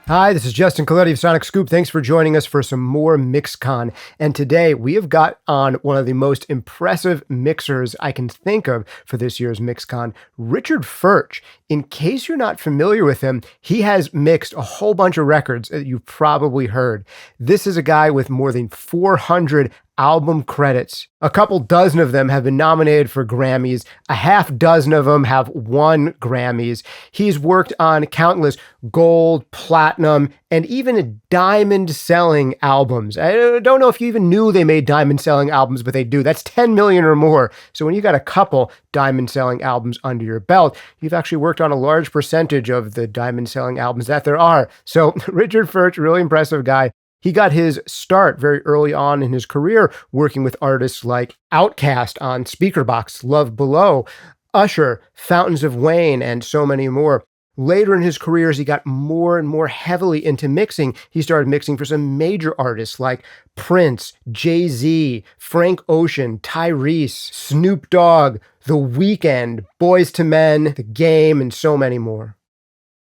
Hi, this is Justin Coletti of Sonic Scoop. Thanks for joining us for some more MixCon. And today we have got on one of the most impressive mixers I can think of for this year's MixCon, Richard Furch. In case you're not familiar with him, he has mixed a whole bunch of records that you've probably heard. This is a guy with more than 400 album credits. A couple dozen of them have been nominated for Grammys. A half dozen of them have won Grammys. He's worked on countless gold, platinum, and even diamond-selling albums. I don't know if you even knew they made diamond-selling albums, but they do. That's 10 million or more. So when you got a couple diamond-selling albums under your belt, you've actually worked on a large percentage of the diamond-selling albums that there are. So Richard Furch, really impressive guy. He got his start very early on in his career working with artists like Outkast on Speakerboxxx, Love Below, Usher, Fountains of Wayne, and so many more. Later in his career, as he got more and more heavily into mixing, he started mixing for some major artists like Prince, Jay-Z, Frank Ocean, Tyrese, Snoop Dogg, The Weeknd, Boyz II Men, The Game, and so many more.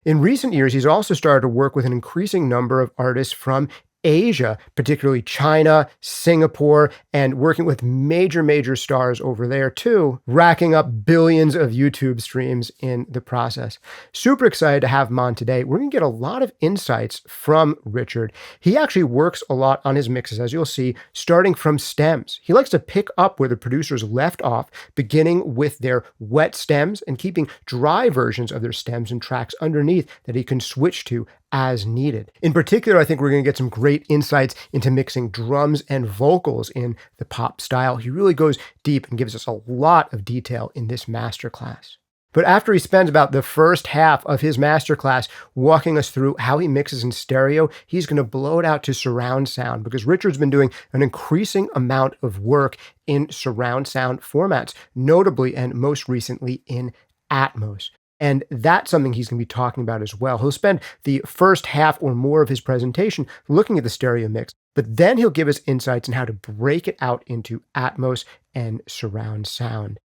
In recent years, he's also started to work with an increasing number of artists from Asia, particularly China, Singapore, and working with major stars over there too, racking up billions of YouTube streams in the process. Super excited to have him on today. We're going to get a lot of insights from Richard. He actually works a lot on his mixes, as you'll see, starting from stems. He likes to pick up where the producers left off, beginning with their wet stems and keeping dry versions of their stems and tracks underneath that he can switch to as needed. In particular, I think we're going to get some great insights into mixing drums and vocals in the pop style. He really goes deep and gives us a lot of detail in this masterclass. But after he spends about the first half of his masterclass walking us through how he mixes in stereo, he's going to blow it out to surround sound because Richard's been doing an increasing amount of work in surround sound formats, notably and most recently in Atmos. And that's something he's going to be talking about as well. He'll spend the first half or more of his presentation looking at the stereo mix, but then he'll give us insights on how to break it out into Atmos and surround sound.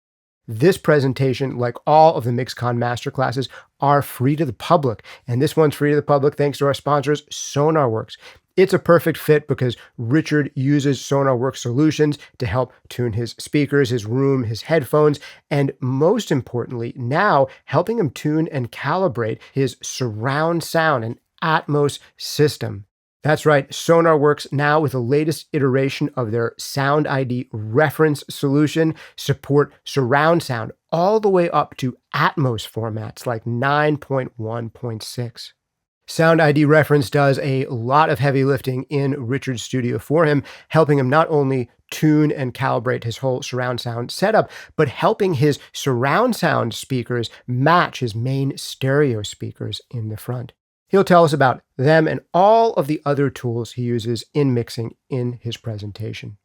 This presentation, like all of the MixCon Masterclasses, are free to the public. And this one's free to the public thanks to our sponsors, SonarWorks. It's a perfect fit because Richard uses SonarWorks solutions to help tune his speakers, his room, his headphones, and most importantly, now helping him tune and calibrate his surround sound and Atmos system. That's right, SonarWorks now with the latest iteration of their Sound ID reference solution support surround sound all the way up to Atmos formats like 9.1.6. Sound ID Reference does a lot of heavy lifting in Richard's studio for him, helping him not only tune and calibrate his whole surround sound setup, but helping his surround sound speakers match his main stereo speakers in the front. He'll tell us about them and all of the other tools he uses in mixing in his presentation.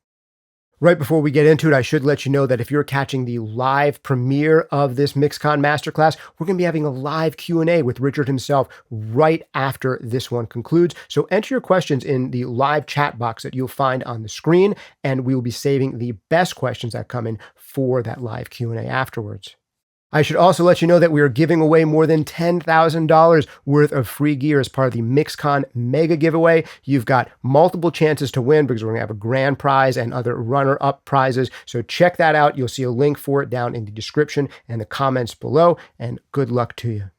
Right before we get into it, I should let you know that if you're catching the live premiere of this MixCon Masterclass, we're going to be having a live Q&A with Richard himself right after this one concludes. So enter your questions in the live chat box that you'll find on the screen, and we will be saving the best questions that come in for that live Q&A afterwards. I should also let you know that we are giving away more than $10,000 worth of free gear as part of the MixCon Mega Giveaway. You've got multiple chances to win because we're going to have a grand prize and other runner-up prizes. So check that out. You'll see a link for it down in the description and the comments below, and good luck to you.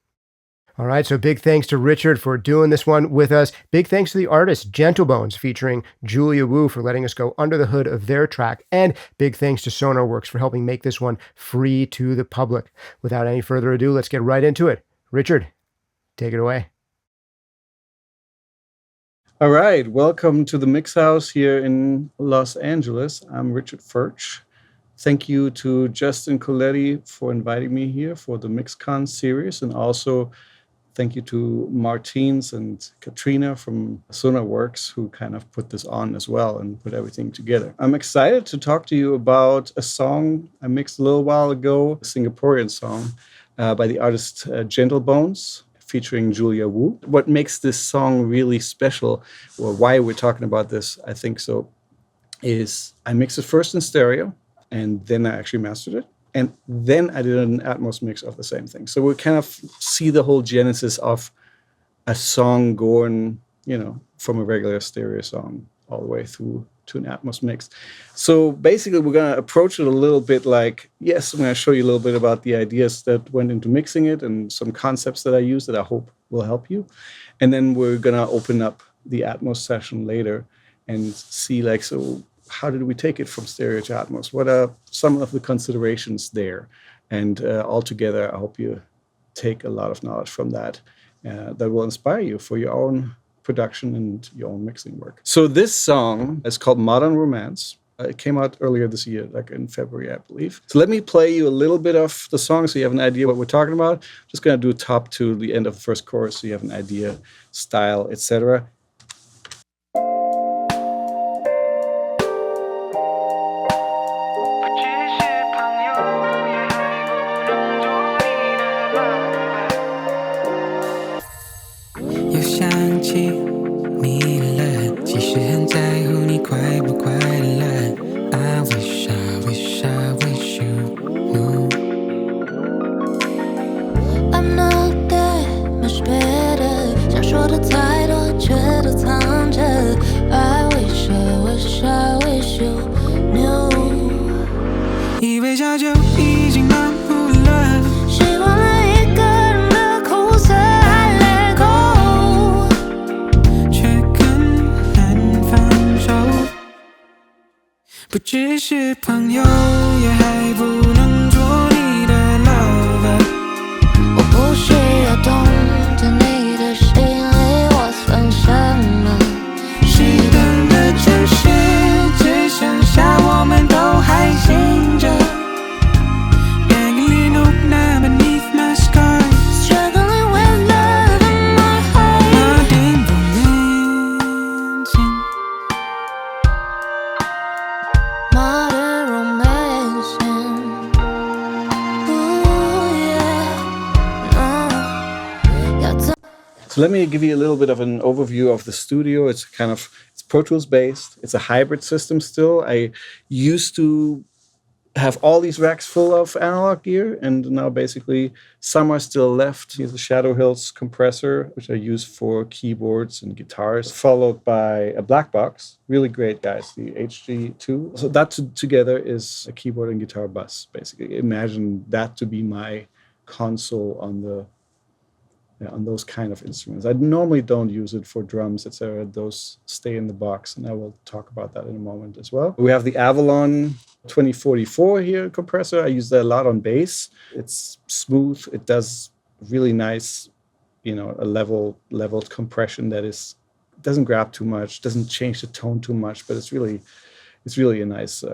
All right, so big thanks to Richard for doing this one with us. Big thanks to the artist Gentlebones featuring Julia Wu for letting us go under the hood of their track. And big thanks to SonarWorks for helping make this one free to the public. Without any further ado, let's get right into it. Richard, take it away. All right, welcome to the Mix House here in Los Angeles. I'm Richard Furch. Thank you to Justin Coletti for inviting me here for the MixCon series, and also thank you to Martins and Katrina from SonarWorks who kind of put this on as well and put everything together. I'm excited to talk to you about a song I mixed a little while ago, a Singaporean song by the artist Gentlebones featuring Julia Wu. What makes this song really special, or why we're talking about this, I think so, is I mixed it first in stereo and then I actually mastered it. And then I did an Atmos mix of the same thing. So we kind of see the whole genesis of a song going, from a regular stereo song all the way through to an Atmos mix. So basically, we're going to approach it a little bit like, yes, I'm going to show you a little bit about the ideas that went into mixing it and some concepts that I use that I hope will help you. And then we're going to open up the Atmos session later and see, like, so how did we take it from stereo to Atmos? What are some of the considerations there? And altogether, I hope you take a lot of knowledge from that that will inspire you for your own production and your own mixing work. So this song is called Modern Romance. It came out earlier this year, like in February, I believe. So let me play you a little bit of the song so you have an idea what we're talking about. Just going to do top to the end of the first chorus so you have an idea, style, etc. So let me give you a little bit of an overview of the studio. It's Pro Tools based. It's a hybrid system still. I used to have all these racks full of analog gear, and now basically some are still left. Here's the Shadow Hills compressor, which I use for keyboards and guitars, followed by a black box. Really great, guys, the HG2. So that together is a keyboard and guitar bus, basically. Imagine that to be my console on those kind of instruments. I normally don't use it for drums, etc. Those stay in the box, and I will talk about that in a moment as well. We have the Avalon 2044 here compressor. I use that a lot on bass. It's smooth. It does really nice, a leveled compression that doesn't grab too much, doesn't change the tone too much, but it's really a nice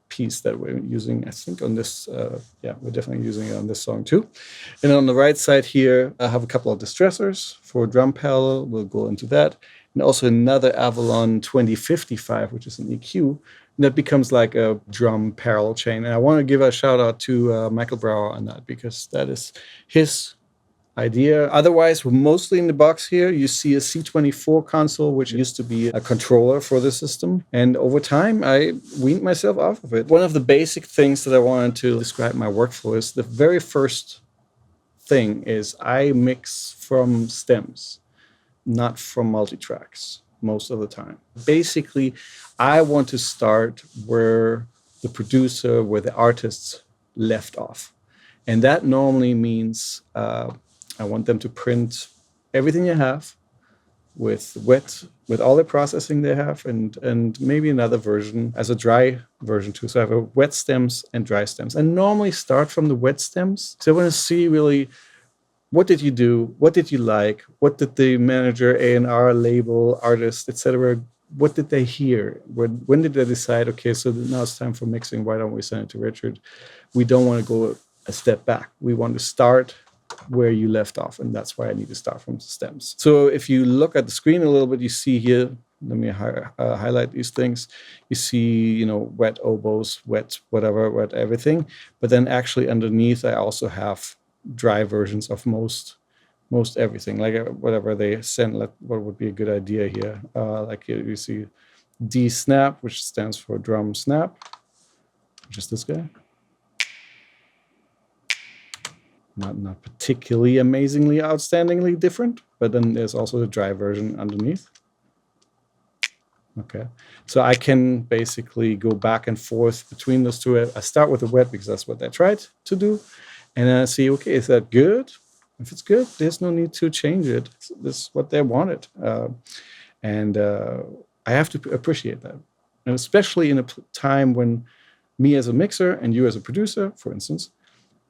piece that we're using, I think, on this. We're definitely using it on this song too. And on the right side here, I have a couple of distressors for drum pedal. We'll go into that. And also another Avalon 2055, which is an EQ. And that becomes like a drum parallel chain. And I want to give a shout out to Michael Brower on that, because that is his idea. Otherwise, we're mostly in the box here. You see a C24 console, which used to be a controller for the system. And over time, I weaned myself off of it. One of the basic things that I wanted to describe my workflow is the very first thing is I mix from stems, not from multitracks most of the time. Basically, I want to start where the producer, where the artists left off. And that normally means I want them to print everything you have with all the processing they have, and maybe another version as a dry version too. So I have a wet stems and dry stems. I normally start from the wet stems. So I want to see really, what did you do? What did you like? What did the manager, A&R, label, artist, etc., what did they hear? When did they decide, okay, so now it's time for mixing. Why don't we send it to Richard? We don't want to go a step back. We want to start where you left off, and that's why I need to start from the stems. So if you look at the screen a little bit, you see here, let me highlight these things. You see, wet oboes, wet whatever, wet everything. But then actually underneath, I also have dry versions of most everything, like whatever they send. What would be a good idea here? Like here you see D snap, which stands for drum snap, which is this guy. Not particularly amazingly, outstandingly different, but then there's also the dry version underneath. Okay, so I can basically go back and forth between those two. I start with the wet because that's what I tried to do. And then I see, okay, is that good? If it's good, there's no need to change it. This is what they wanted. And I have to appreciate that. And especially in a time when me as a mixer and you as a producer, for instance,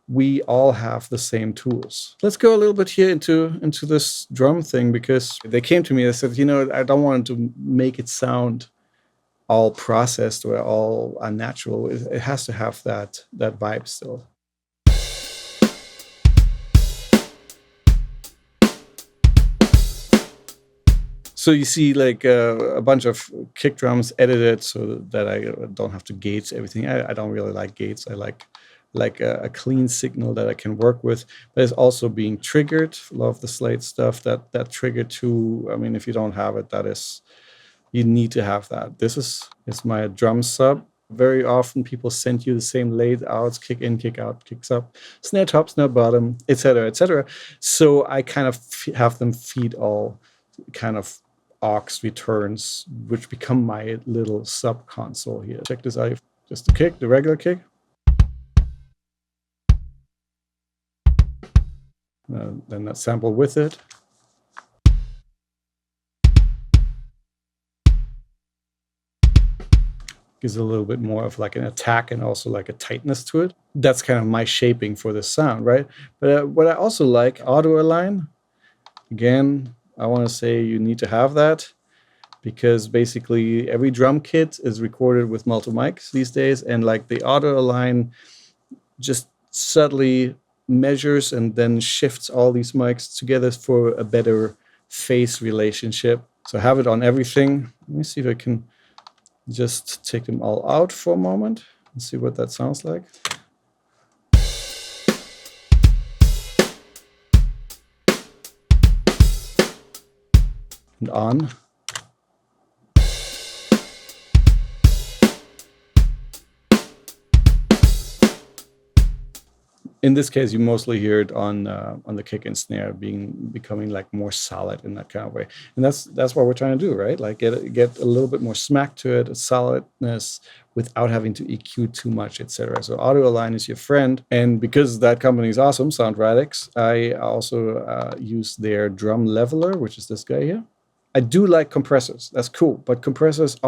we all have the same tools. Let's go a little bit here into this drum thing, because they came to me and said, I don't want to make it sound all processed or all unnatural. It has to have that vibe still. So you see like a bunch of kick drums edited so that I don't have to gate everything. I don't really like gates. I like a clean signal that I can work with, but it's also being triggered. Love the Slate stuff, that trigger too. I mean, if you don't have it, you need to have that. This is my drum sub. Very often people send you the same layouts, kick in, kick out, kicks up, snare top, snare bottom, etc., etc. So I kind of have them feed all kind of aux returns, which become my little sub console here. Check this out. Just the kick, the regular kick. Then that sample with it. Gives a little bit more of like an attack and also like a tightness to it. That's kind of my shaping for this sound, right? But what I also like, auto align. Again, I want to say you need to have that, because basically every drum kit is recorded with multi-mics these days, and like the auto align just subtly measures and then shifts all these mics together for a better phase relationship. So have it on everything. Let me see if I can just take them all out for a moment and see what that sounds like. And on. In this case, you mostly hear it on the kick and snare becoming like more solid in that kind of way, and that's what we're trying to do, right? Like get a little bit more smack to it, a solidness, without having to EQ too much, etc. So auto align is your friend, and because that company is awesome, Sound Radix, I also use their drum leveler, which is this guy here. I do like compressors. That's cool, but compressors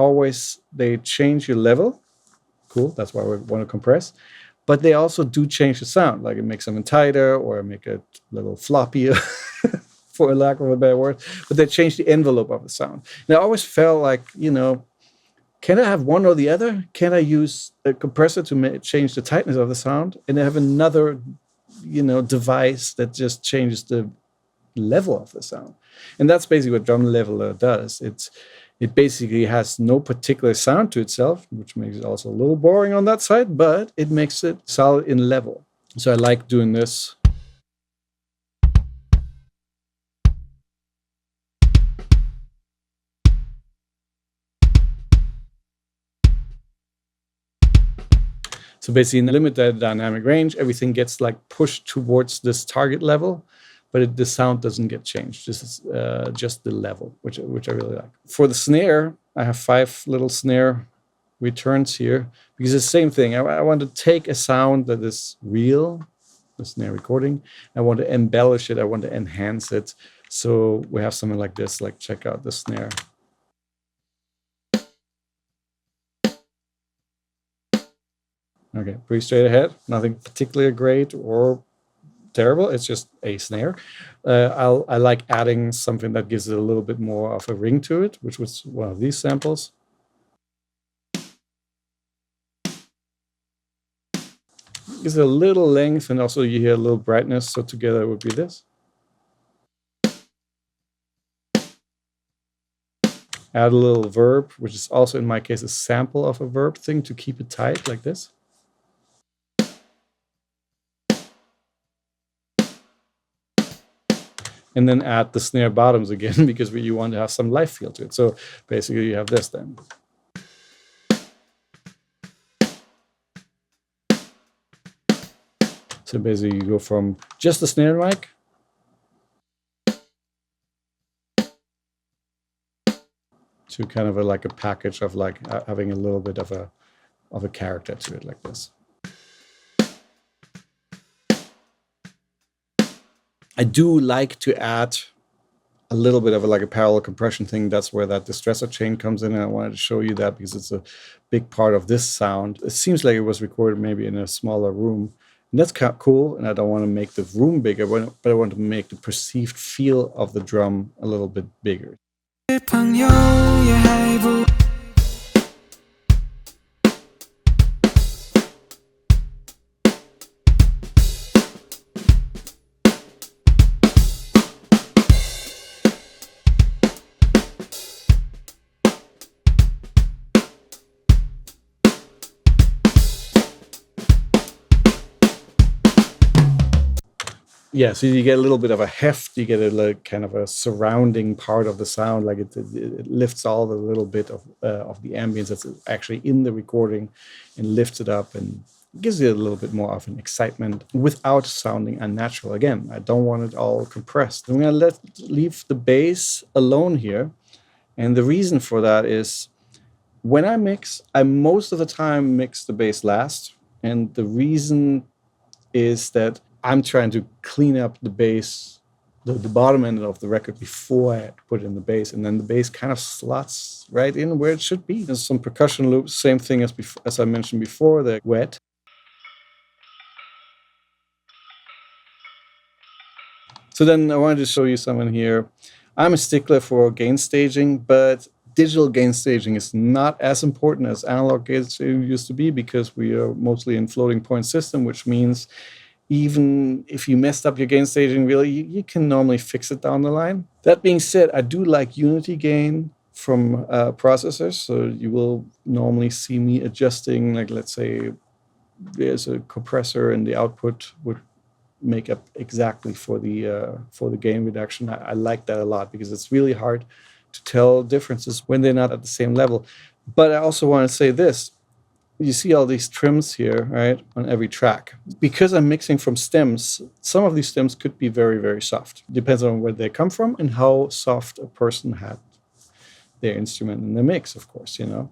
they change your level. Cool, that's why we want to compress. But they also do change the sound, like it makes something tighter or make it a little floppier, for a lack of a better word. But they change the envelope of the sound. And I always felt like, can I have one or the other? Can I use a compressor to change the tightness of the sound, and have another, device that just changes the level of the sound? And that's basically what drum leveler does. It basically has no particular sound to itself, which makes it also a little boring on that side, but it makes it solid in level. So I like doing this. So basically, in the limited dynamic range, everything gets like pushed towards this target level, but the sound doesn't get changed. This is just the level, which I really like. For the snare, I have 5 little snare returns here, because it's the same thing. I want to take a sound that is real, the snare recording. I want to embellish it. I want to enhance it. So we have something like this, like check out the snare. Okay, pretty straight ahead. Nothing particularly great or terrible. It's just a snare. I like adding something that gives it a little bit more of a ring to it, which was one of these samples. Gives it a little length, and also you hear a little brightness. So together it would be this. Add a little verb, which is also in my case a sample of a verb thing to keep it tight, like this. And then add the snare bottoms again, because you want to have some life feel to it. So basically you have this then. So basically you go from just the snare mic to kind of like a package of like having a little bit of a character to it like this. I do like to add a little bit of like a parallel compression thing. That's where that distressor chain comes in, and I wanted to show you that because it's a big part of this sound. It seems like it was recorded maybe in a smaller room, and that's kind of cool, and I don't want to make the room bigger, but I want to make the perceived feel of the drum a little bit bigger. Yeah, so you get a little bit of a heft, you get a like, kind of a surrounding part of the sound, like it lifts all the little bit of the ambience that's actually in the recording and lifts it up and gives you a little bit more of an excitement without sounding unnatural. Again, I don't want it all compressed. I'm going to leave the bass alone here, and the reason for that is when I mix, I most of the time mix the bass last, and the reason is that I'm trying to clean up the bass, the bottom end of the record before I put in the bass, and then the bass kind of slots right in where it should be. There's some percussion loops, same thing as I mentioned before, they're wet. So then I wanted to show you something here. I'm a stickler for gain staging, but digital gain staging is not as important as analog gain staging used to be because we are mostly in floating point system, which means even if you messed up your gain staging, really, you can normally fix it down the line. That being said, I do like unity gain from processors. So you will normally see me adjusting, like let's say there's a compressor and the output would make up exactly for the gain reduction. I like that a lot because it's really hard to tell differences when they're not at the same level. But I also want to say this. You see all these trims here, right, on every track. Because I'm mixing from stems, some of these stems could be very, very soft. Depends on where they come from and how soft a person had their instrument in the mix, of course, you know.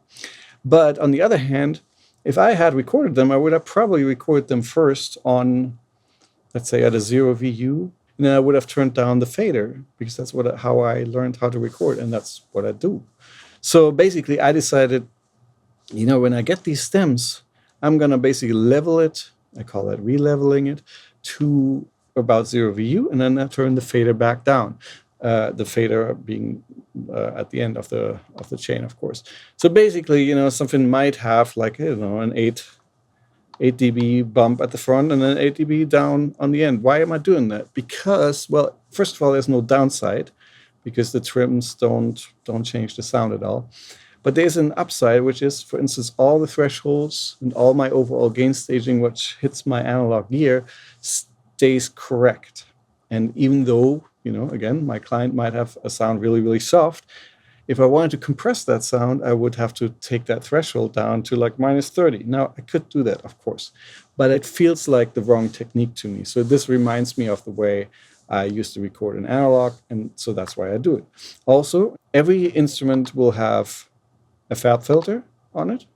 But on the other hand, if I had recorded them, I would have probably recorded them first on, let's say, at a 0 VU, and then I would have turned down the fader because that's how I learned how to record, and that's what I do. So basically, I decided, you know, when I get these stems, I'm going to basically level it, I call that re-leveling it, to about 0 VU, and then I turn the fader back down. The fader being at the end of the chain, of course. So basically, you know, something might have like, I don't know, an 8 dB bump at the front and then 8 dB down on the end. Why am I doing that? Because, well, first of all, there's no downside because the trims don't change the sound at all. But there's an upside, which is, for instance, all the thresholds and all my overall gain staging, which hits my analog gear, stays correct. And even though, you know, again, my client might have a sound really, really soft, if I wanted to compress that sound, I would have to take that threshold down to like -30. Now, I could do that, of course, but it feels like the wrong technique to me. So this reminds me of the way I used to record in analog, and so that's why I do it. Also, every instrument will have a fab filter on it,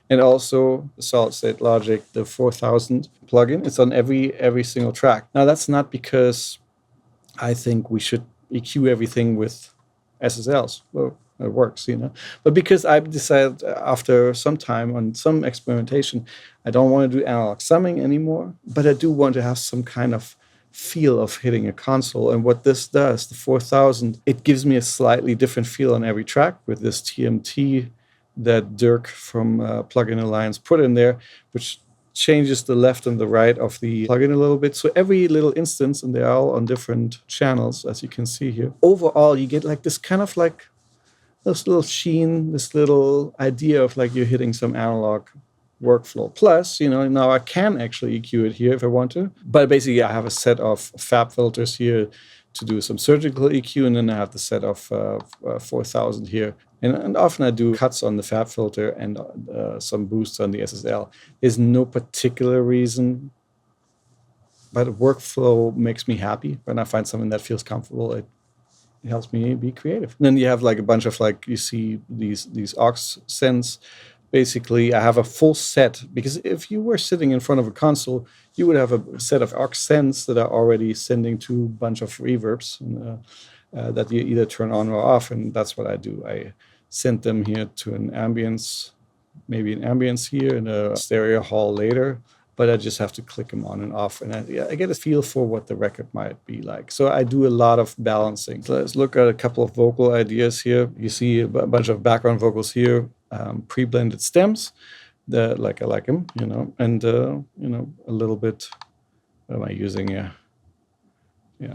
and also the Solid State Logic, the 4000 plugin. It's on every single track. Now, that's not because I think we should EQ everything with SSLs. Well, it works, you know. But because I've decided after some time on some experimentation, I don't want to do analog summing anymore, but I do want to have some kind of feel of hitting a console. And what this does, the 4000, it gives me a slightly different feel on every track with this TMT that Dirk from Plugin Alliance put in there, which changes the left and the right of the plugin a little bit. So every little instance, and they're all on different channels, as you can see here. Overall, you get like this kind of like this little sheen, this little idea of like you're hitting some analog workflow. Plus, you know, now I can actually EQ it here if I want to. But basically, I have a set of fab filters here to do some surgical EQ, and then I have the set of 4000 here. And often I do cuts on the fab filter and some boosts on the SSL. There's no particular reason, but workflow makes me happy. When I find something that feels comfortable, It helps me be creative. And then you have like a bunch of like, you see these aux sends. Basically, I have a full set, because if you were sitting in front of a console, you would have a set of aux sends that are already sending to a bunch of reverbs that you either turn on or off. And that's what I do. I send them here to an ambience, maybe an ambience here in a stereo hall later. But I just have to click them on and off, and I get a feel for what the record might be like. So I do a lot of balancing. So let's look at a couple of vocal ideas here. You see a bunch of background vocals here, pre-blended stems. I like them, and a little bit. What am I using here?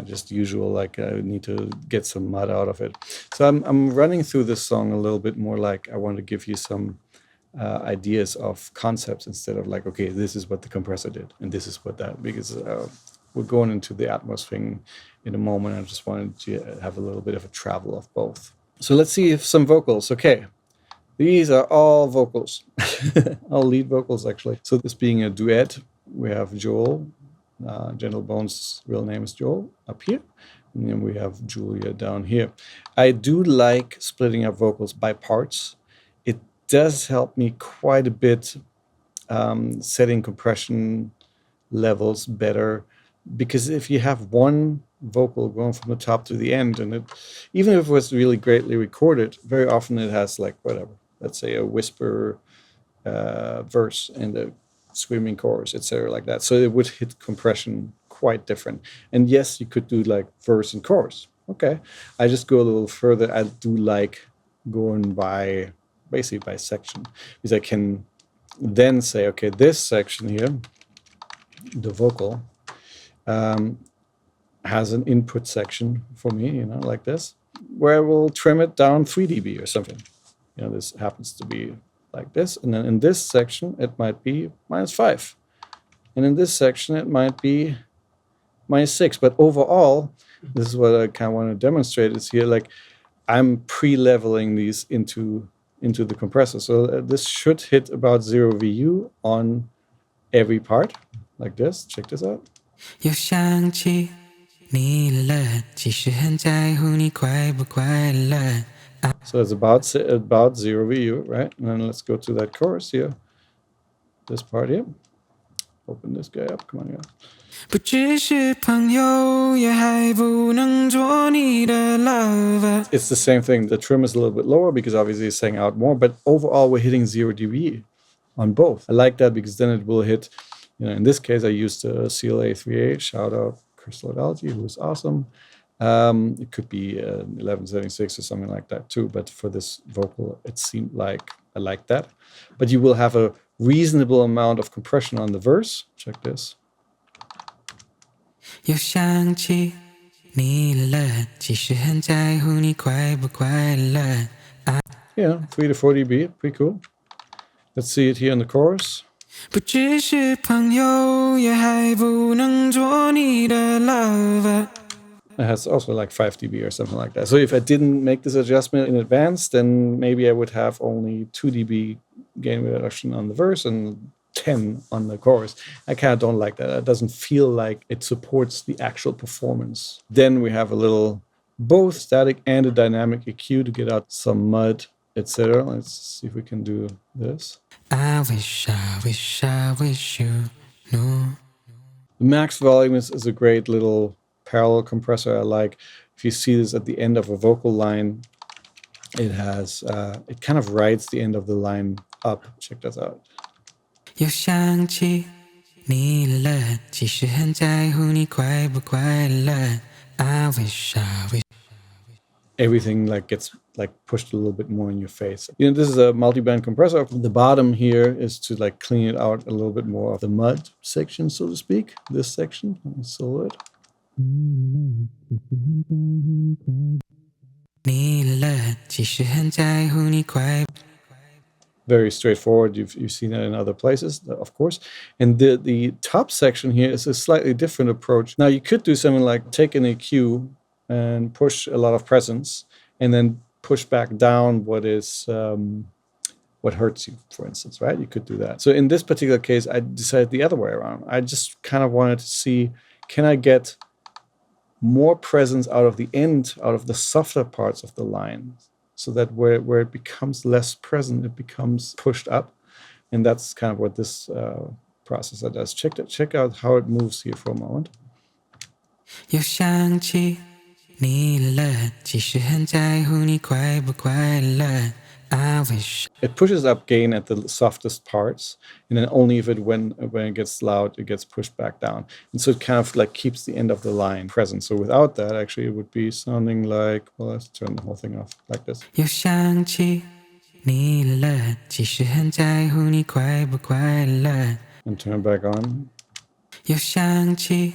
Just usual. Like I need to get some mud out of it. So I'm running through this song a little bit more like I want to give you some ideas of concepts instead of like, okay, this is what the compressor did and this is what that, because we're going into the Atmos thing in a moment. I just wanted to have a little bit of a travel of both. So let's see if some vocals. Okay, these are all vocals, all lead vocals actually. So this being a duet, we have Joel, Gentle Bones' real name is Joel, up here. And then we have Julia down here. I do like splitting up vocals by parts. Does help me quite a bit setting compression levels better, because if you have one vocal going from the top to the end, and even if it was really greatly recorded, very often it has like whatever, let's say a whisper verse and a screaming chorus, etc., like that. So it would hit compression quite different. And yes, you could do like verse and chorus. Okay, I just go a little further. I do like going basically by section, because I can then say, okay, this section here, the vocal, has an input section for me, like this, where I will trim it down 3 dB or something. This happens to be like this. And then in this section, it might be -5. And in this section, it might be -6. But overall, this is what I kind of want to demonstrate is here, like I'm pre-leveling these into the compressor. So this should hit about 0 VU on every part, like this. Check this out. So it's about 0 VU, right? And then let's go to that chorus here. This part here. Open this guy up. Come on, guys. It's the same thing. The trim is a little bit lower because obviously it's saying out more, but overall we're hitting 0 dB on both. I like that because then it will hit, in this case I used a CLA 3A, shout out Crystal Adalji, who is awesome. It could be 1176 or something like that too, but for this vocal it seemed like I like that. But you will have a reasonable amount of compression on the verse. Check this. Yeah, 3 to 4 dB, pretty cool. Let's see it here in the chorus. It has also like 5 dB or something like that. So if I didn't make this adjustment in advance, then maybe I would have only 2 dB gain reduction on the verse and 10 on the chorus. I kind of don't like that. It doesn't feel like it supports the actual performance. Then we have a little both static and a dynamic EQ to get out some mud, etc. Let's see if we can do this. I wish you knew. The max volume is a great little parallel compressor I like. If you see this at the end of a vocal line, it has it kind of rides the end of the line up. Check that out. Everything like gets like pushed a little bit more in your face. This is a multi-band compressor. The bottom here is to like clean it out a little bit more of the mud section, so to speak. This section, solo it. Very straightforward. You've seen it in other places, of course. And the top section here is a slightly different approach. Now you could do something like take an EQ and push a lot of presence, and then push back down what hurts you, for instance, right? You could do that. So in this particular case, I decided the other way around. I just kind of wanted to see, can I get more presence out of the end, out of the softer parts of the line, so that where it becomes less present, it becomes pushed up. And that's kind of what this processor does. Check out how it moves here for a moment. 又想起你了，其实很在乎你快不快乐。I wish. It pushes up gain at the softest parts, and then only if when it gets loud, it gets pushed back down. And so it kind of like keeps the end of the line present. So without that, actually, it would be sounding like, well, let's turn the whole thing off like this. 又想起你了，其实很在乎你快不快乐。 And turn it back on. 又想起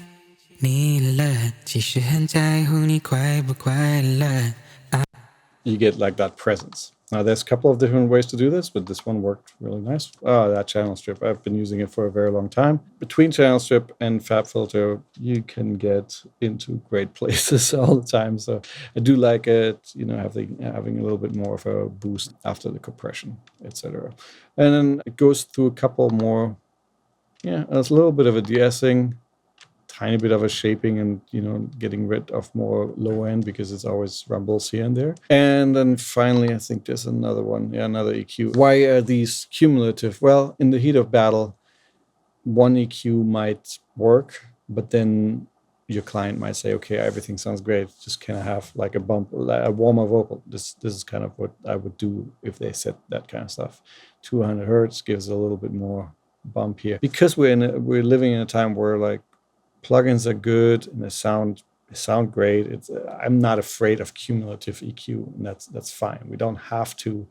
你了，其实很在乎你快不快乐。 You get like that presence. Now, there's a couple of different ways to do this, but this one worked really nice. That channel strip, I've been using it for a very long time. Between channel strip and FabFilter, you can get into great places all the time. So I do like it, having a little bit more of a boost after the compression, etc. And then it goes through a couple more, there's a little bit of a de-essing, tiny bit of a shaping, and getting rid of more low end because it's always rumbles here and there. And then finally, I think there's another one, another EQ. Why are these cumulative? Well, in the heat of battle, one EQ might work, but then your client might say, okay, everything sounds great, just kind of have like a bump, a warmer vocal. This is kind of what I would do if they set that kind of stuff. 200 hertz gives a little bit more bump here, because we're living in a time where like plugins are good and they sound great. I'm not afraid of cumulative EQ, and that's fine. We don't have to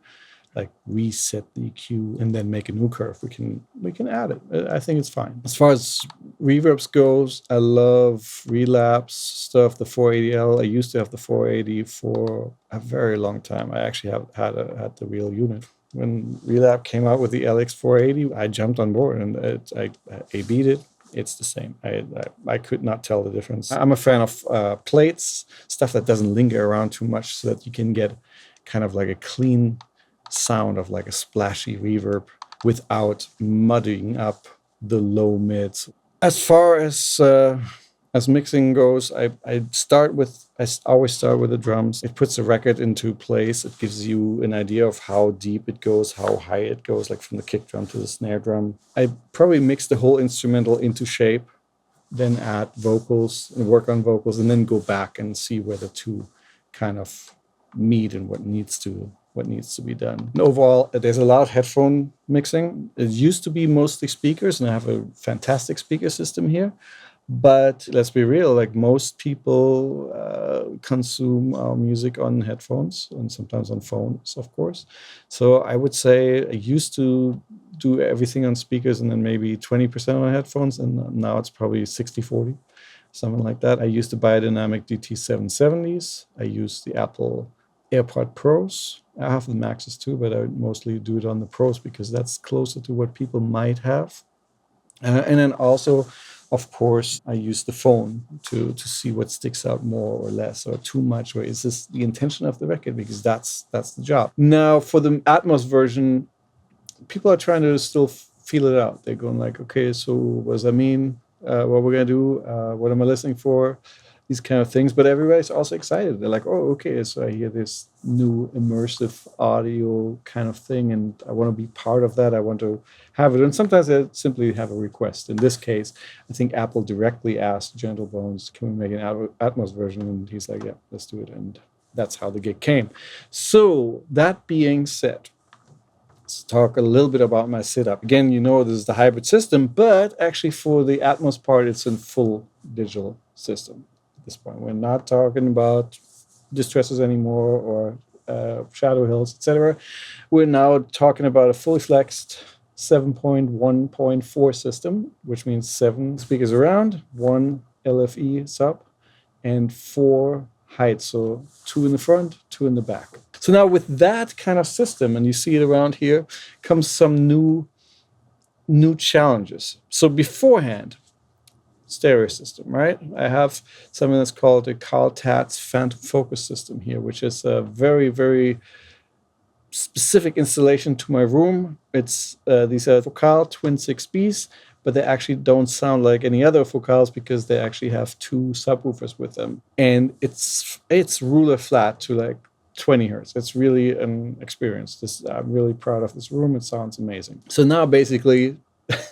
like reset the EQ and then make a new curve. We can add it. I think it's fine. As far as reverbs goes, I love relapse stuff. The 480L. I used to have the 480 for a very long time. I actually had the real unit. When Relap came out with the LX 480, I jumped on board and I beat it. It's the same. I could not tell the difference. I'm a fan of plates, stuff that doesn't linger around too much, so that you can get kind of like a clean sound of like a splashy reverb without muddying up the low mids. As far as mixing goes, I always start with the drums. It puts the record into place. It gives you an idea of how deep it goes, how high it goes, like from the kick drum to the snare drum. I probably mix the whole instrumental into shape, then add vocals and work on vocals, and then go back and see where the two kind of meet and what needs to be done. And overall, there's a lot of headphone mixing. It used to be mostly speakers, and I have a fantastic speaker system here. But let's be real, like most people consume our music on headphones and sometimes on phones, of course. So I would say I used to do everything on speakers and then maybe 20% on headphones, and now it's probably 60-40, something like that. I used to buy Dynamic DT770s. I use the Apple AirPod Pros. I have the Maxes too, but I mostly do it on the Pros because that's closer to what people might have. And then also, of course, I use the phone to see what sticks out more or less, or too much, or is this the intention of the record, because that's the job. Now, for the Atmos version, people are trying to still feel it out. They're going like, okay, so what does that mean? What we're going to do? What am I listening for? These kind of things. But everybody's also excited. They're like, oh, okay, so I hear this new immersive audio kind of thing, and I want to be part of that. I want to have it. And sometimes they simply have a request. In this case, I think Apple directly asked Gentle Bones, can we make an Atmos version? And he's like, yeah, let's do it. And that's how the gig came. So that being said, let's talk a little bit about my setup. Again, this is the hybrid system, but actually for the Atmos part, it's a full digital system. At this point, we're not talking about distresses anymore or shadow hills, etc. We're now talking about a fully flexed 7.1.4 system, which means 7 speakers around, 1 LFE sub, and 4 heights. So 2 in the front, 2 in the back. So now with that kind of system, and you see it around here, comes some new challenges. So beforehand, stereo system, right? I have something that's called a Carl Tatz Phantom Focus system here, which is a very, very specific installation to my room. It's these are Focal Twin 6Bs but they actually don't sound like any other vocals because they actually have 2 subwoofers with them. And it's ruler flat to like 20 hertz. It's really an experience. I'm really proud of this room. It sounds amazing. So now basically,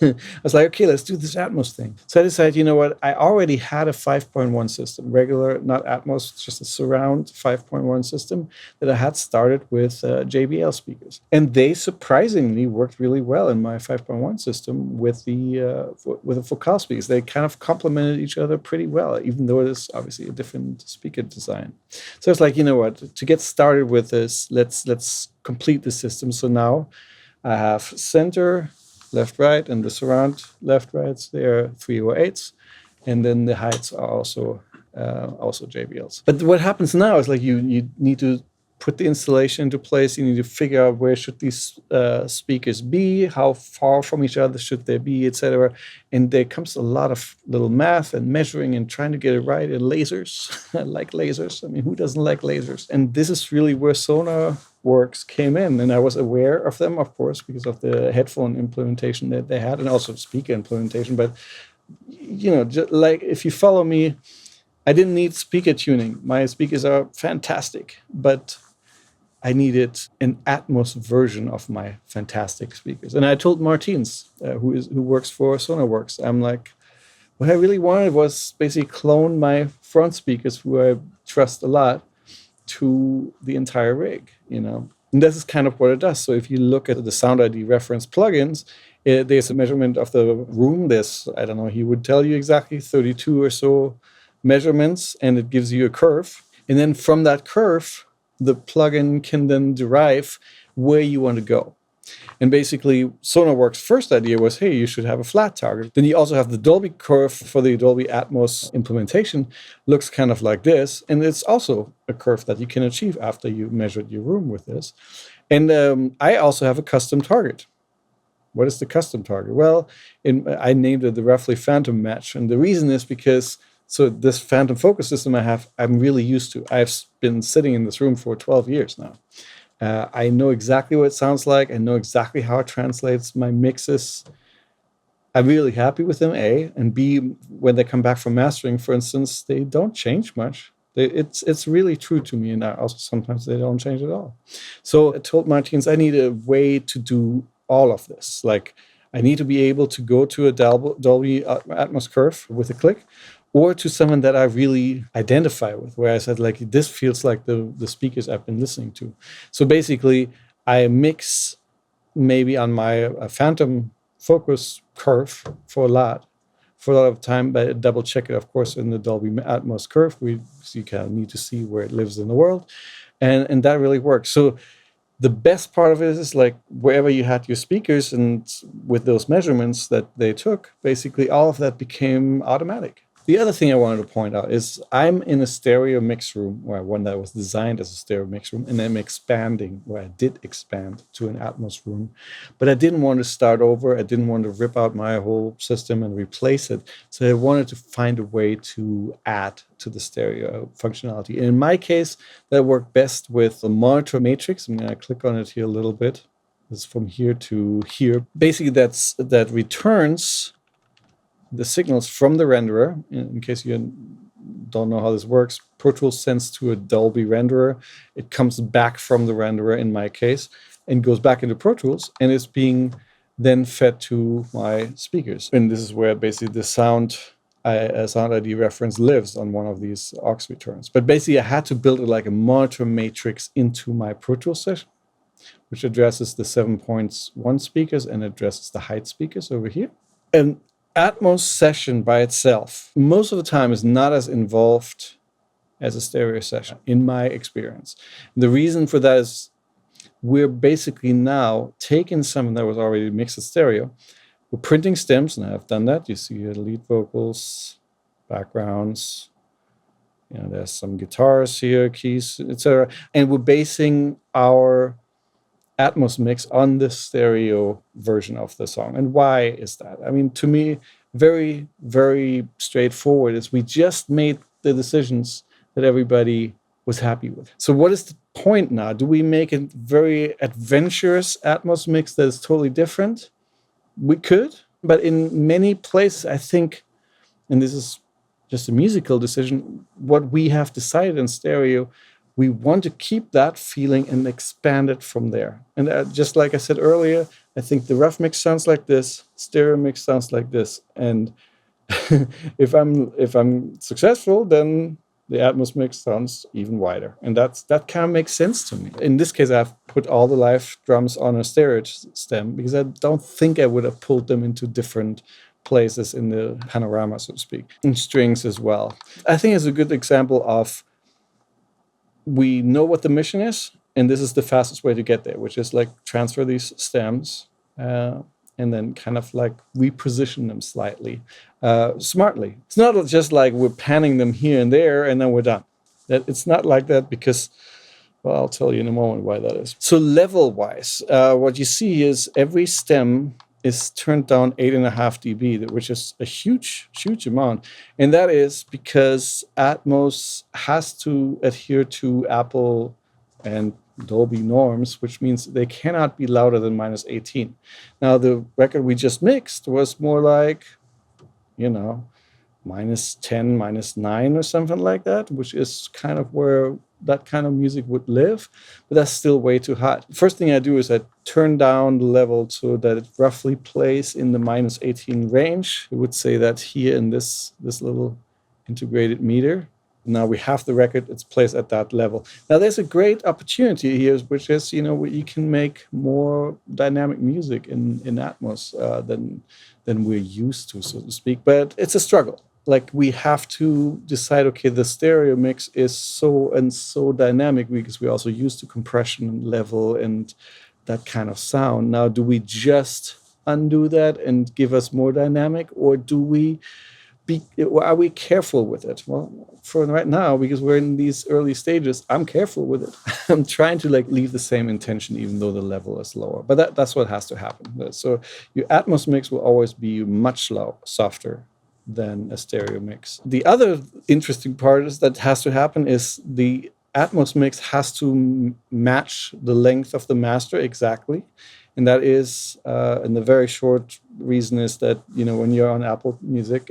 I was like, okay, let's do this Atmos thing. So I decided, you know what? I already had a 5.1 system, regular, not Atmos, just a surround 5.1 system that I had started with JBL speakers. And they surprisingly worked really well in my 5.1 system with the vocal speakers. They kind of complemented each other pretty well, even though it is obviously a different speaker design. So it's like, you know what? To get started with this, let's complete the system. So now I have center, left, right, and the surround left, rights, they're 308s, and then the heights are also JBLs. But what happens now is like you need to put the installation into place. You need to figure out where should these speakers be, how far from each other should they be, etc. And there comes a lot of little math and measuring and trying to get it right. And lasers, I like lasers. I mean, who doesn't like lasers? And this is really where SonarWorks came in, and I was aware of them, of course, because of the headphone implementation that they had, and also speaker implementation. But you know, just like if you follow me, I didn't need speaker tuning. My speakers are fantastic, but I needed an Atmos version of my fantastic speakers. And I told Martins, who works for SonarWorks, I'm like, what I really wanted was basically clone my front speakers, who I trust a lot, to the entire rig, you know. And this is kind of what it does. So if you look at the Sound ID reference plugins, there's a measurement of the room. There's, I don't know, he would tell you exactly 32 or so measurements, and it gives you a curve. And then from that curve, the plugin can then derive where you want to go. And basically, SonarWorks' first idea was, hey, you should have a flat target. Then you also have the Dolby curve for the Dolby Atmos implementation. Looks kind of like this. And it's also a curve that you can achieve after you measured your room with this. And I also have a custom target. What is the custom target? Well, I named it the roughly phantom match. And the reason is because this phantom focus system I'm really used to. I've been sitting in this room for 12 years now. I know exactly what it sounds like. I know exactly how it translates my mixes. I'm really happy with them, A. And B, when they come back from mastering, for instance, they don't change much. It's really true to me. And also sometimes they don't change at all. So I told Martins I need a way to do all of this. Like, I need to be able to go to a Dolby Atmos curve with a click, or to someone that I really identify with, where I said, like, this feels like the speakers I've been listening to. So basically, I mix maybe on my phantom focus curve for a lot of time, but I double check it, of course, in the Dolby Atmos curve. You kind of need to see where it lives in the world. And that really works. So the best part of it is like wherever you had your speakers and with those measurements that they took, basically all of that became automatic. The other thing I wanted to point out is I'm in a stereo mix room, or one that was designed as a stereo mix room, and I'm expanding, where I did expand to an Atmos room. But I didn't want to start over. I didn't want to rip out my whole system and replace it. So I wanted to find a way to add to the stereo functionality. And in my case, that worked best with the monitor matrix. I'm going to click on it here a little bit. It's from here to here. Basically, that returns the signals from the renderer. In case you don't know how this works, Pro Tools sends to a Dolby renderer. It comes back from the renderer, in my case, and goes back into Pro Tools, and is being then fed to my speakers. And this is where basically the sound ID reference lives on one of these aux returns. But basically, I had to build like a monitor matrix into my Pro Tools session, which addresses the 7.1 speakers and addresses the height speakers over here. And Atmos session by itself, most of the time, is not as involved as a stereo session, in my experience. And the reason for that is we're basically now taking something that was already mixed as stereo. We're printing stems, and I've done that. You see the lead vocals, backgrounds. You know, there's some guitars here, keys, etc. And we're basing our Atmos mix on the stereo version of the song. And why is that? I mean, to me, very, very straightforward is we just made the decisions that everybody was happy with. So what is the point now? Do we make a very adventurous Atmos mix that is totally different? We could, But in many places, I think, and this is just a musical decision, what we have decided in stereo, we want to keep that feeling and expand it from there. And just like I said earlier, I think the rough mix sounds like this, stereo mix sounds like this. And if I'm successful, then the Atmos mix sounds even wider. And that kind of makes sense to me. In this case, I've put all the live drums on a stereo stem because I don't think I would have pulled them into different places in the panorama, so to speak, and strings as well. I think it's a good example of we know what the mission is, and this is the fastest way to get there, which is like transfer these stems and then kind of like reposition them slightly, smartly. It's not just like we're panning them here and there and then we're done. It's not like that because, well, I'll tell you in a moment why that is. So level-wise, what you see is every stem is turned down 8.5 dB, which is a huge, huge amount. And that is because Atmos has to adhere to Apple and Dolby norms, which means they cannot be louder than -18. Now, the record we just mixed was more like, -10, -9 or something like that, which is kind of where that kind of music would live, but that's still way too hot. First thing I do is I turn down the level so that it roughly plays in the -18 range. I would say that here in this little integrated meter. Now we have the record, it's placed at that level. Now there's a great opportunity here, which is, you can make more dynamic music in Atmos than we're used to, so to speak, but it's a struggle. Like we have to decide, okay, the stereo mix is so dynamic because we're also used to compression and level and that kind of sound. Now, do we just undo that and give us more dynamic, or are we careful with it? Well, for right now, because we're in these early stages, I'm careful with it. I'm trying to leave the same intention, even though the level is lower. But that's what has to happen. So your Atmos mix will always be much softer than a stereo mix. The other interesting part is that has to happen is the Atmos mix has to match the length of the master exactly. And that is, and the very short reason is that, when you're on Apple Music,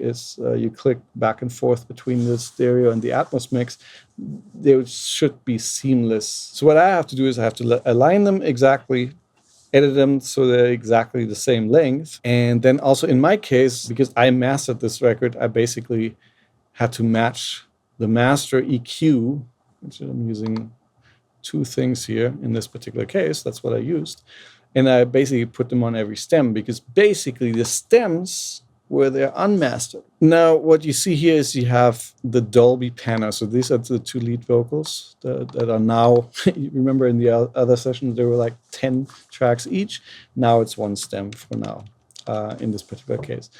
you click back and forth between the stereo and the Atmos mix, they should be seamless. So what I have to do is I have to align them exactly, edit them so they're exactly the same length. And then also in my case, because I mastered this record, I basically had to match the master EQ, which I'm using two things here in this particular case. That's what I used. And I basically put them on every stem because basically the stems where they're unmastered. Now, what you see here is you have the Dolby panel. So these are the two lead vocals that are now, you remember in the other sessions, there were like 10 tracks each. Now it's one stem for now, in this particular case.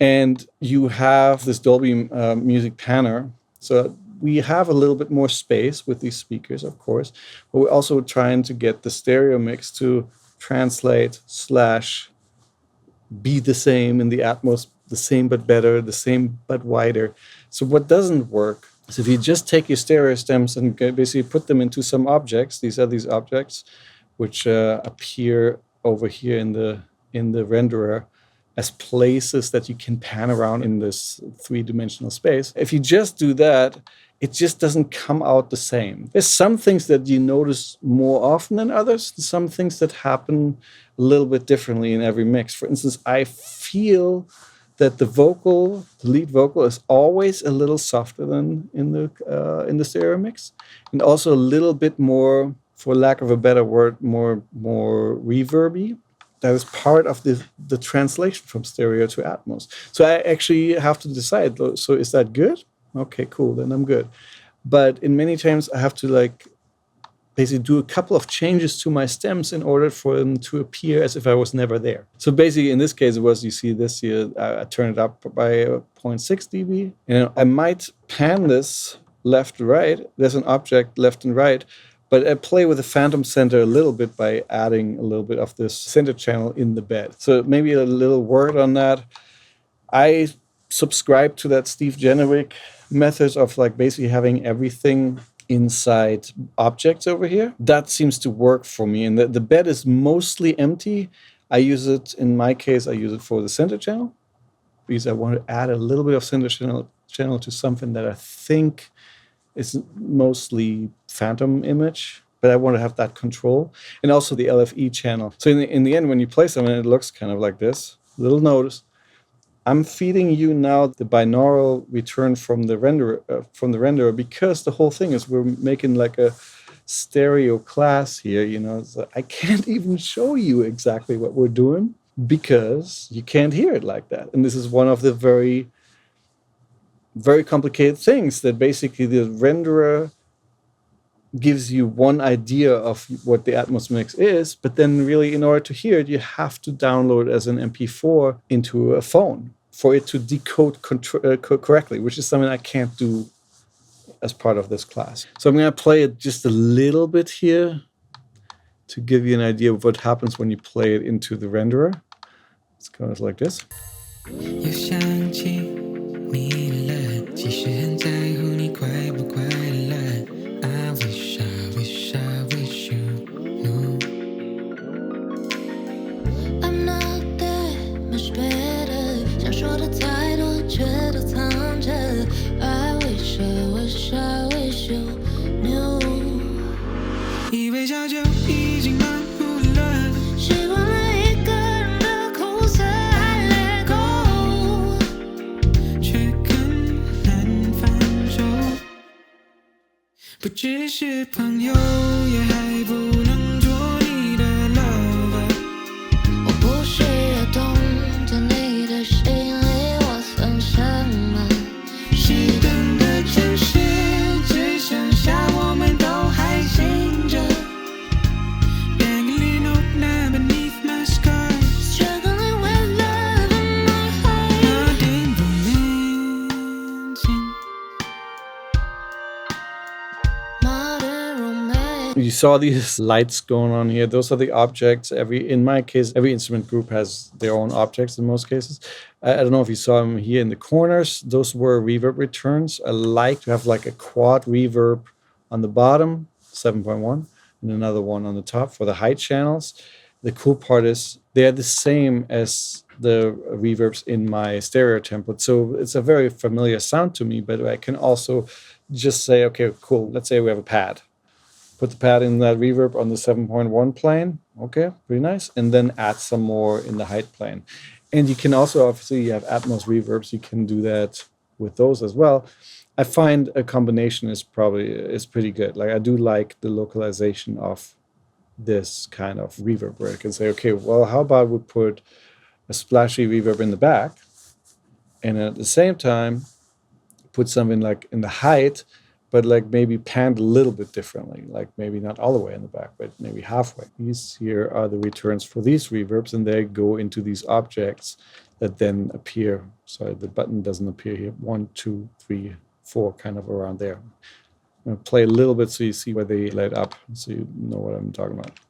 And you have this Dolby music panel. So we have a little bit more space with these speakers, of course, but we're also trying to get the stereo mix to translate / be the same in the Atmos, the same but better, the same but wider. So what doesn't work is if you just take your stereo stems and basically put them into some objects. These are these objects which appear over here in the renderer as places that you can pan around in this three-dimensional space. If you just do that, it just doesn't come out the same. There's some things that you notice more often than others, some things that happen a little bit differently in every mix. For instance, I feel that the lead vocal is always a little softer than in the stereo mix, and also a little bit more, for lack of a better word, more reverby. That is part of the translation from stereo to Atmos. So I actually have to decide, so is that good? Okay, cool, then I'm good. But in many times I have to basically do a couple of changes to my stems in order for them to appear as if I was never there. So basically in this case, you see this here, I turn it up by 0.6 dB. I might pan this left to right. There's an object left and right, but I play with the phantom center a little bit by adding a little bit of this center channel in the bed. So maybe a little word on that. I subscribe to that Steve Jennewick method of basically having everything inside objects over here. That seems to work for me. And the bed is mostly empty. I use it, in my case, I use it for the center channel because I want to add a little bit of center channel to something that I think is mostly phantom image, but I want to have that control. And also the LFE channel. So in the end, when you play something, it looks kind of like this. Little notice. I'm feeding you now the binaural return from the renderer because the whole thing is we're making like a stereo class here, you know. So I can't even show you exactly what we're doing because you can't hear it like that. And this is one of the very, very complicated things that basically the renderer gives you one idea of what the Atmos mix is, but then really in order to hear it, you have to download it as an MP4 into a phone for it to decode correctly, which is something I can't do as part of this class. So I'm going to play it just a little bit here to give you an idea of what happens when you play it into the renderer. It's kind of like this. You saw these lights going on here. Those are the objects. In my case, every instrument group has their own objects in most cases. I don't know if you saw them here in the corners. Those were reverb returns. I like to have like a quad reverb on the bottom, 7.1, and another one on the top for the high channels. The cool part is they're the same as the reverbs in my stereo template. So it's a very familiar sound to me, but I can also just say, okay, cool. Let's say we have a pad. Put the pad in that reverb on the 7.1 plane. Okay, pretty nice. And then add some more in the height plane. And you can also, obviously, you have Atmos reverbs. You can do that with those as well. I find a combination is pretty good. Like I do like the localization of this kind of reverb where I can say, okay, well, how about we put a splashy reverb in the back and at the same time put something like in the height, but like maybe panned a little bit differently, like maybe not all the way in the back, but maybe halfway. These here are the returns for these reverbs, and they go into these objects that then appear. So the button doesn't appear here. 1, 2, 3, 4, kind of around there. I'm going to play a little bit so you see where they light up, so you know what I'm talking about.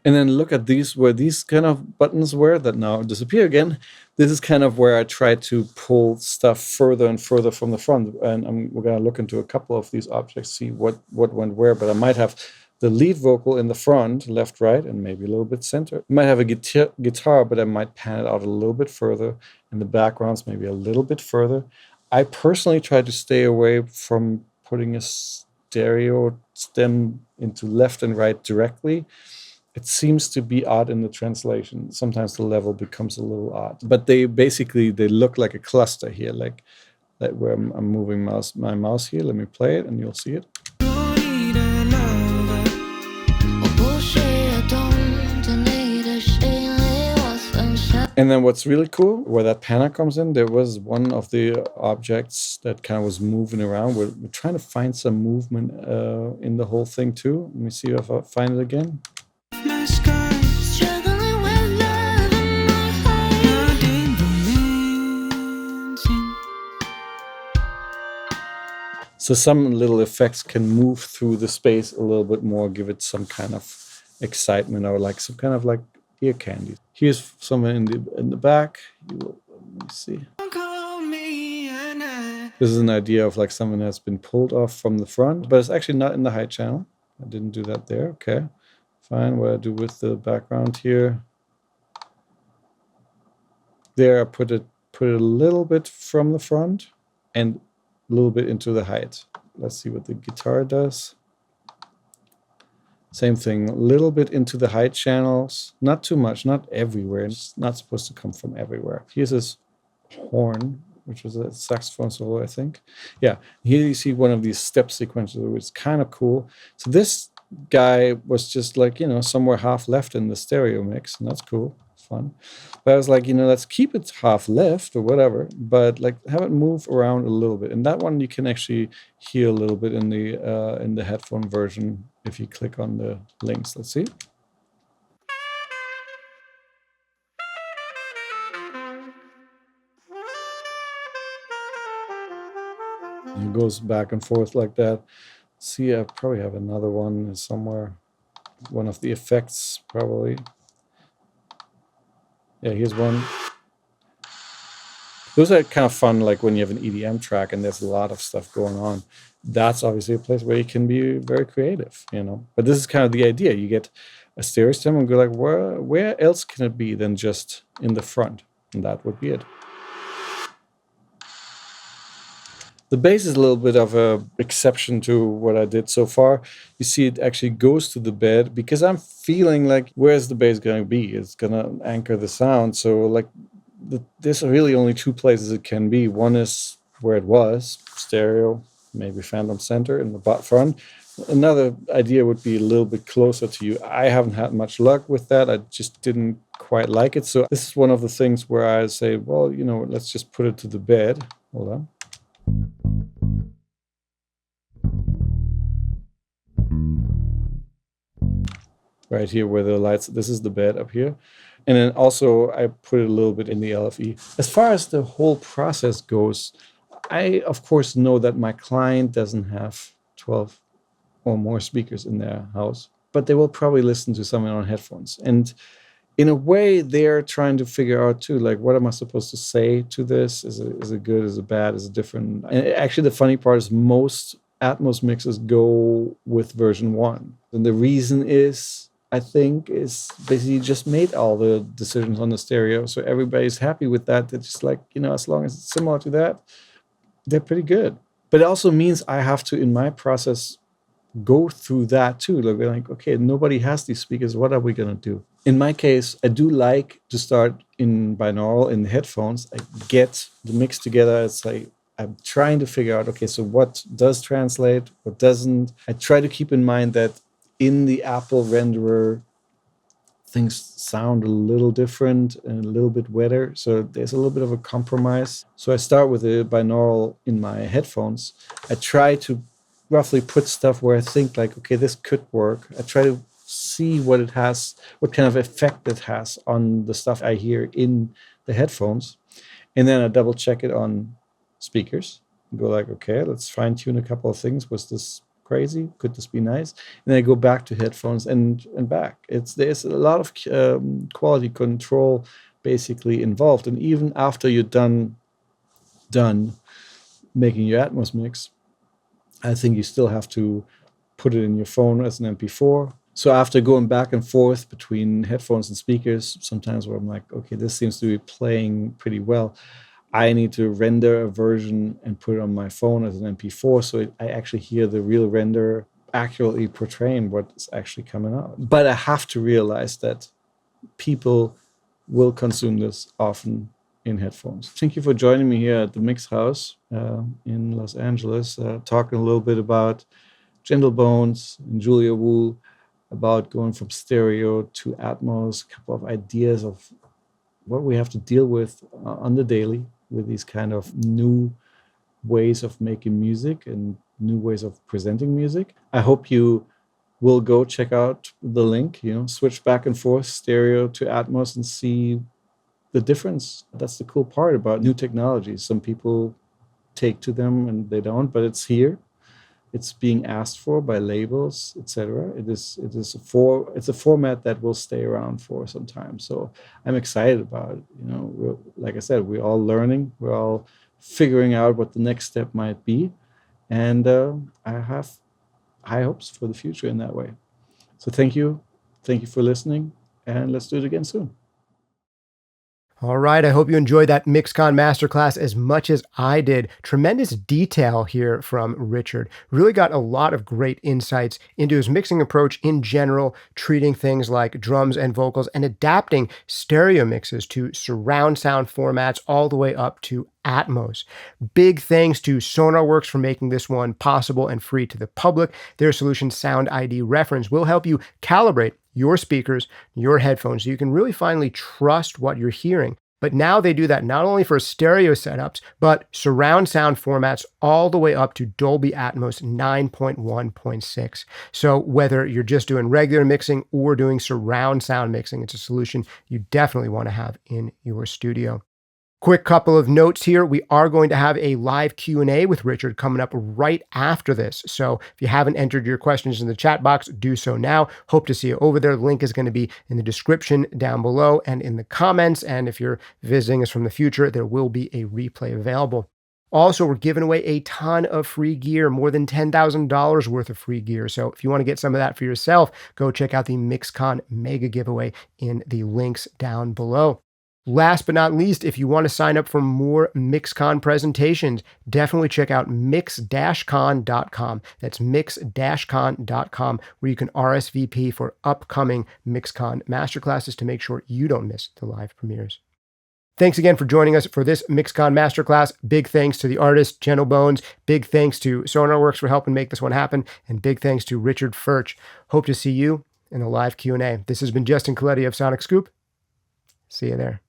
And then look at these, where these kind of buttons were that now disappear again. This is kind of where I try to pull stuff further and further from the front. And we're going to look into a couple of these objects, see what went where. But I might have the lead vocal in the front, left, right, and maybe a little bit center. I might have a guitar, but I might pan it out a little bit further. In the backgrounds, maybe a little bit further. I personally try to stay away from putting a stereo stem into left and right directly. It seems to be odd in the translation. Sometimes the level becomes a little odd. But they look like a cluster here, like where I'm moving my mouse here. Let me play it and you'll see it. And then what's really cool, where that panner comes in, there was one of the objects that kind of was moving around. We're trying to find some movement in the whole thing too. Let me see if I find it again. So some little effects can move through the space a little bit more, give it some kind of excitement or like some kind of like ear candy. Here's someone in the back. Let me see. This is an idea of like something that's been pulled off from the front, but it's actually not in the high channel. I didn't do that there. Okay, fine. What I do with the background here. There, I put it a little bit from the front and a little bit into the height. Let's see what the guitar does. Same thing, a little bit into the height channels. Not too much, not everywhere. It's not supposed to come from everywhere. Here's this horn, which was a saxophone solo, I think. Yeah, here you see one of these step sequences, which is kind of cool. So this guy was just like, somewhere half left in the stereo mix, and that's cool, fun. But I was like, let's keep it half left or whatever, but like have it move around a little bit. And that one you can actually hear a little bit in the headphone version if you click on the links. Let's see. It goes back and forth like that. See, I probably have another one somewhere. One of the effects, probably. Yeah, here's one. Those are kind of fun, like when you have an EDM track and there's a lot of stuff going on. That's obviously a place where you can be very creative, But this is kind of the idea. You get a stereo stem and go like, where else can it be than just in the front? And that would be it. The bass is a little bit of an exception to what I did so far. You see it actually goes to the bed because I'm feeling like, where's the bass going to be? It's going to anchor the sound. So like there's really only two places it can be. One is where it was, stereo, maybe phantom center in the front. Another idea would be a little bit closer to you. I haven't had much luck with that. I just didn't quite like it. So this is one of the things where I say, well, let's just put it to the bed. Hold on. Right here where the lights, this is the bed up here. And then also I put it a little bit in the LFE. As far as the whole process goes, I of course know that my client doesn't have 12 or more speakers in their house, but they will probably listen to something on headphones. And in a way, they're trying to figure out too, like, what am I supposed to say to this? Is it good? Is it bad? Is it different? And actually, the funny part is most Atmos mixes go with version 1. And the reason is, I think, is basically you just made all the decisions on the stereo. So everybody's happy with that. They're just like, as long as it's similar to that, they're pretty good. But it also means I have to, in my process, go through that too. Like, okay, nobody has these speakers. What are we going to do? In my case, I do like to start in binaural in the headphones. I get the mix together. It's like I'm trying to figure out, okay, so what does translate, what doesn't. I try to keep in mind that in the Apple renderer, things sound a little different and a little bit wetter. So there's a little bit of a compromise. So I start with the binaural in my headphones. I try to roughly put stuff where I think like, okay, this could work. I try to see what it has, what kind of effect it has on the stuff I hear in the headphones. And then I double check it on speakers. Go like, okay, let's fine tune a couple of things. Was this crazy? Could this be nice? And then I go back to headphones and back. There's a lot of quality control basically involved. And even after you're done making your Atmos mix, I think you still have to put it in your phone as an MP4. So after going back and forth between headphones and speakers, sometimes where I'm like, okay, this seems to be playing pretty well, I need to render a version and put it on my phone as an MP4 so I actually hear the real render accurately portraying what's actually coming out. But I have to realize that people will consume this often in headphones. Thank you for joining me here at the Mix House in Los Angeles, talking a little bit about Gentle Bones and Julia Wu, about going from stereo to Atmos, a couple of ideas of what we have to deal with on the daily with these kind of new ways of making music and new ways of presenting music. I hope you will go check out the link, switch back and forth stereo to Atmos and see the difference. That's the cool part about new technologies. Some people take to them and they don't, but it's here. It's being asked for by labels, etc. It's a format that will stay around for some time. So I'm excited about it. Like I said, we're all learning. We're all figuring out what the next step might be. And I have high hopes for the future in that way. So thank you. Thank you for listening. And let's do it again soon. All right, I hope you enjoyed that MixCon Masterclass as much as I did. Tremendous detail here from Richard. Really got a lot of great insights into his mixing approach in general, treating things like drums and vocals and adapting stereo mixes to surround sound formats all the way up to Atmos. Big thanks to SonarWorks for making this one possible and free to the public. Their solution Sound ID Reference will help you calibrate your speakers, your headphones, so you can really finally trust what you're hearing. But now they do that not only for stereo setups, but surround sound formats all the way up to Dolby Atmos 9.1.6. So whether you're just doing regular mixing or doing surround sound mixing, it's a solution you definitely want to have in your studio. Quick couple of notes here. We are going to have a live Q&A with Richard coming up right after this. So if you haven't entered your questions in the chat box, do so now. Hope to see you over there. The link is going to be in the description down below and in the comments. And if you're visiting us from the future, there will be a replay available. Also, we're giving away a ton of free gear, more than $10,000 worth of free gear. So if you want to get some of that for yourself, go check out the MixCon Mega Giveaway in the links down below. Last but not least, if you want to sign up for more MixCon presentations, definitely check out mix-con.com. That's mix-con.com, where you can RSVP for upcoming MixCon masterclasses to make sure you don't miss the live premieres. Thanks again for joining us for this MixCon Masterclass. Big thanks to the artist, Gentle Bones. Big thanks to SonarWorks for helping make this one happen. And big thanks to Richard Furch. Hope to see you in the live Q&A. This has been Justin Coletti of Sonic Scoop. See you there.